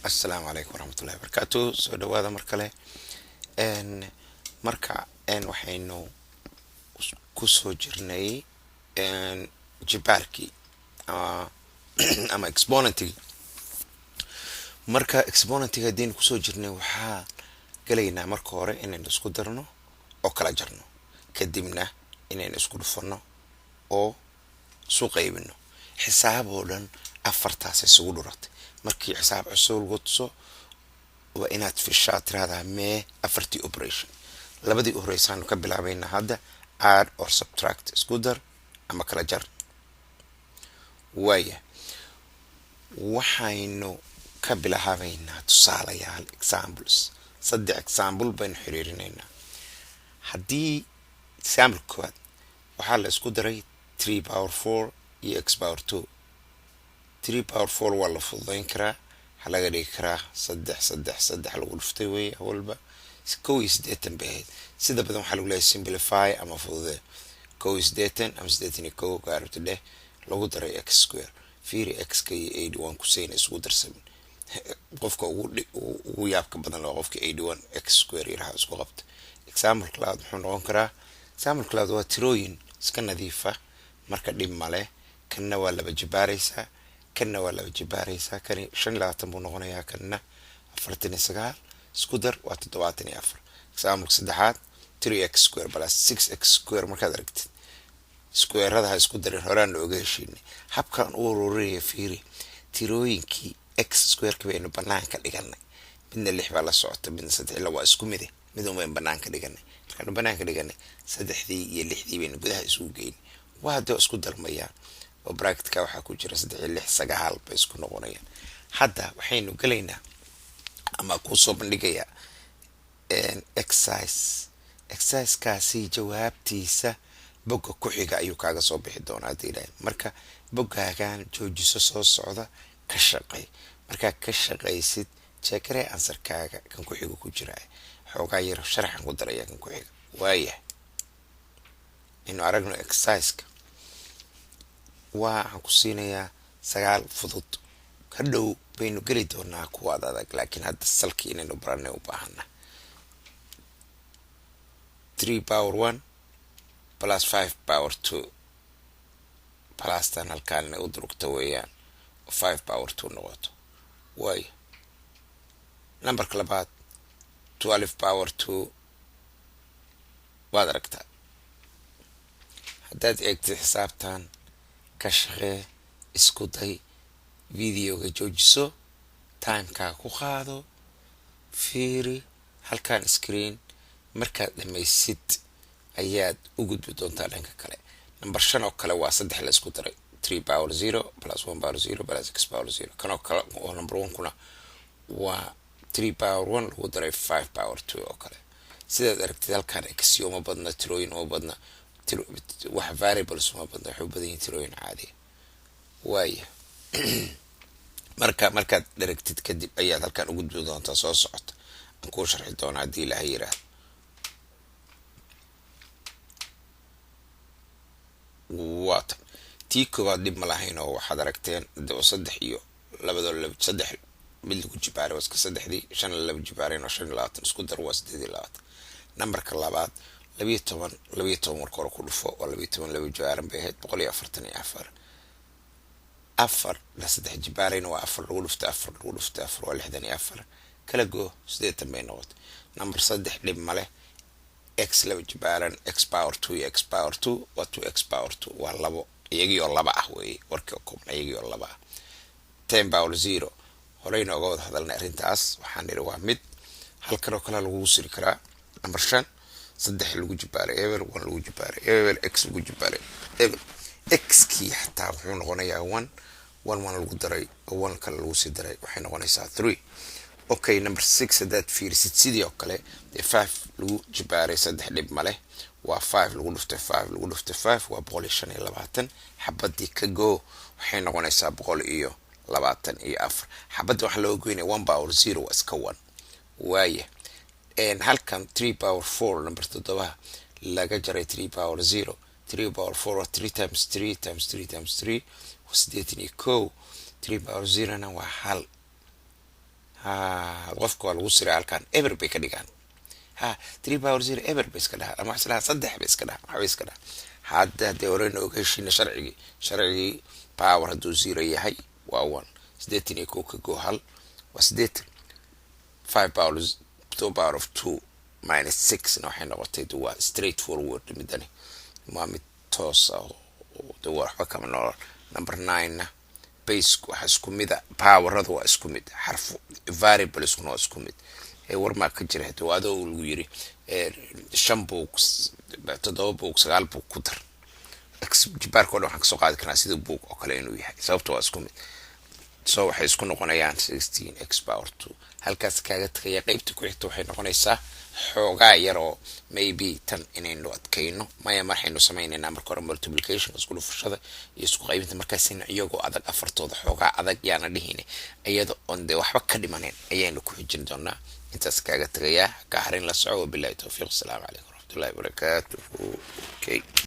السلام عليكم ورحمة الله وبركاته. سو دوادا مركله marka waxaynu ku soo jirnay jibaarkii ama exponentii. marka exponentiga hadii ku soo jirnay waxaa galaynaa marka hore inaynu isku darno oo kala jarno, kadibna inaynu isku dhufano oo isu qaybino. xisaab oo dhan afartaas isugu dhuratay. markii xisaab cusub gudso waa inaad fishaa tirada mee afartii operation. labadii horeysan ka bilaabayna hadda add or subtract, isku dar ama kala jar. waaya waxaynu ka bilaabaynaa tusaalayaal examples. saddex example baynu xiriirinaynaa. haddii example koowaad waxaa la isku daray 3 power 4 iyo x power 2. 3 power 4 waa la fududayn karaa, waxaa laga dhigi karaa saddex lagu dhuftay wey walba 1 bay. sida badan waxaa lagu leeyahay simplify ama fududee 1 ama 81 gaarto dheh lagu daray x square. fiiri x ka iyo 81 ku sayna isku darsamin. qofka ugu yaabka badan waa qofka 81 x square yaraha isku qabta. example cloud wuxuu noqon karaa example cloud waa tirooyin iska nadiifa marka dhib male. kanna waa laba jibaaraysa, kanna waa laba jibaaraysa, kan 25 buu noqonayaa, kanna 49 isku dar waa 74. example saddexaad 3x square plus 6x square. markaad aragtid square-rada isku darin horaan looga heshiinay. habkan uu ururiyay fiiri tirooyinkii x square-ka baynu banaanka dhiganay. midna 6 baa la socota, midna 3 ila waa isku mid baynu banaanka dhiganay. markaan banaanka dhiganay 3dii iyo 6dii baynu gudaha isugu geynay. waa hadda isku darmayaan oo bracket-ka waxaa ku jira 3 iyo 6 9 bay isku noqonayaan. hadda waxaynu galaynaa ama ku soo bandhigayaa exercise kaasi jawaabtiisa bogga ku xiga ayuu kaaga soo bixi doonaa diilaan. marka boggaagan joojiso soo socda ka shaqay. marka ka shaqaysid checkare answerkaaga kan ku xiga ku jira xoogaa yar sharaxan ku daraya kan ku xiga. waaya inuu aragno exercise-ka waxaan ku siinayaa 9 fudud. ka dhow baynu geli doonaa kuwa adag, laakiin hadda salkii inaynu baranay u baahana. 3 power 1 plus 5 power 2 plus tan halkaan u durugta weeyaan 5 power 2 noqoto. way numberka labaad 12 power 2 waad aragtaa. haddaad eegtid xisaabtan ka shaqee, isku day, videoga joojiso, timeka ku qaado, fiiri halkaan screen. markaad dhamaysid ayaad u gudbi doontaa dhanka kale. number 5 oo kale waa 3 la isku daray 3 power 0 plus 1 power 0 plus x power 0. kan oo kale oo number 1 kuna waa 3 power 1 lagu daray 5 power 2 oo kale. sidaad aragtid halkaan x uma badna, tirooyin uma badna, wax variables uma badna, waxay u badan yihiin tirooyin caadi. waaya markaad aragtid kadib ayaad halkaan u gudbi doontaa soo socota. aan kuu sharxi doonaa haddii ilaahay yiraahdo. waatan tii koowaad dhib ma lahayn oo waxaad aragteen daba 3 iyo labadooda 3 mid lagu jibaaray waa iska 3dii 5 laba jibaareen oo 25 isku dar waa 28. numberka labaad 12 marka hore ku dhufo waa 12 laba jibaaran bay ahayd 144. 4 la 3 jibaareen waa 4 lagu dhuftay 4 lagu dhuftay 4 waa 64. kala go 8 bay noqotay. number 3 dhib ma leh. x laba jibaaran x power 2 iyo x power 2 waa 2x power 2 waa labo iyagii oo laba ah weeye. warkii koobna iyagii oo laba ah. 10 power 0 horeyna uga wada hadalnay arrintaas. waxaan niri waa mid halkan oo kale lagu siri karaa. number 5 3 lagu jibaaray ever 1 lagu jibaaray ever x lagu jibaaray ever x kii xataa wuxuu noqonayaa 1 lagu daray oo 1 kale lagu sii daray waxay noqonaysaa 3. okay number 6 hadaad fiirisid sidii oo kale 5 lagu jibaaray 3 dhib ma leh. waa 5 lagu dhuftay 5 lagu dhuftay 5 waa 125. xabadii ka go waxay noqonaysaa 124. xabadda waxa loo goynay 1 power 0 waa iska 1. waaya halkan 3 power 4 number 7 laga jaray 3 power 0. 3 power 4 waa 3 times 3 times 3 times 3 waa 81. 3 power 0 na waa hal qofka waa lagu siraa halkan eber bay ka dhigaan 3 power 0 eber bay iska dhahaa ama waxaa saddex bay iska dhahaa waxbay iska dhahaa hadda haddii horeyna oga heshiina sharcigii power hadduu 0 yahay waa 1 sideetan iyo kow ka goo hal waa sideetan 5 power 2 power of 2 minus 6 na waxay noqotay waa straight forward midani waa mid toos ah oo waxba kama nool number 9 na base waxa isku mid ah poweradu waa isku mid xarfu variable isku noo isku mid war ma ka jira hadoo adoo lagu yiri 5 book 7 book 9 book ku dar jibaarkooda waxaan kasoo qaadi karnaa sida book oo kale inuu yahay sababtoo waa isku mid so waxay isku noqonayaan 16x power 2 halkaas kaaga tagaya qaybta ku xigta waxay noqonaysaa xoogaa yar oo maybe tan inaynu adkayno maya marxaynu samaynaynaa marka hore multiplication isku dhufashada iyo isku qaybinta markaasina iyagoo adag afartooda xoogaa adag yaana dhihine iyada on de waxba ka dhimaneen ayaynu ku xijin doonaa intaas kaaga tagaya ka harin la soco billahi tawfiiq. Assalaamu calaykum warahmatullahi wabarakatuh. Okay.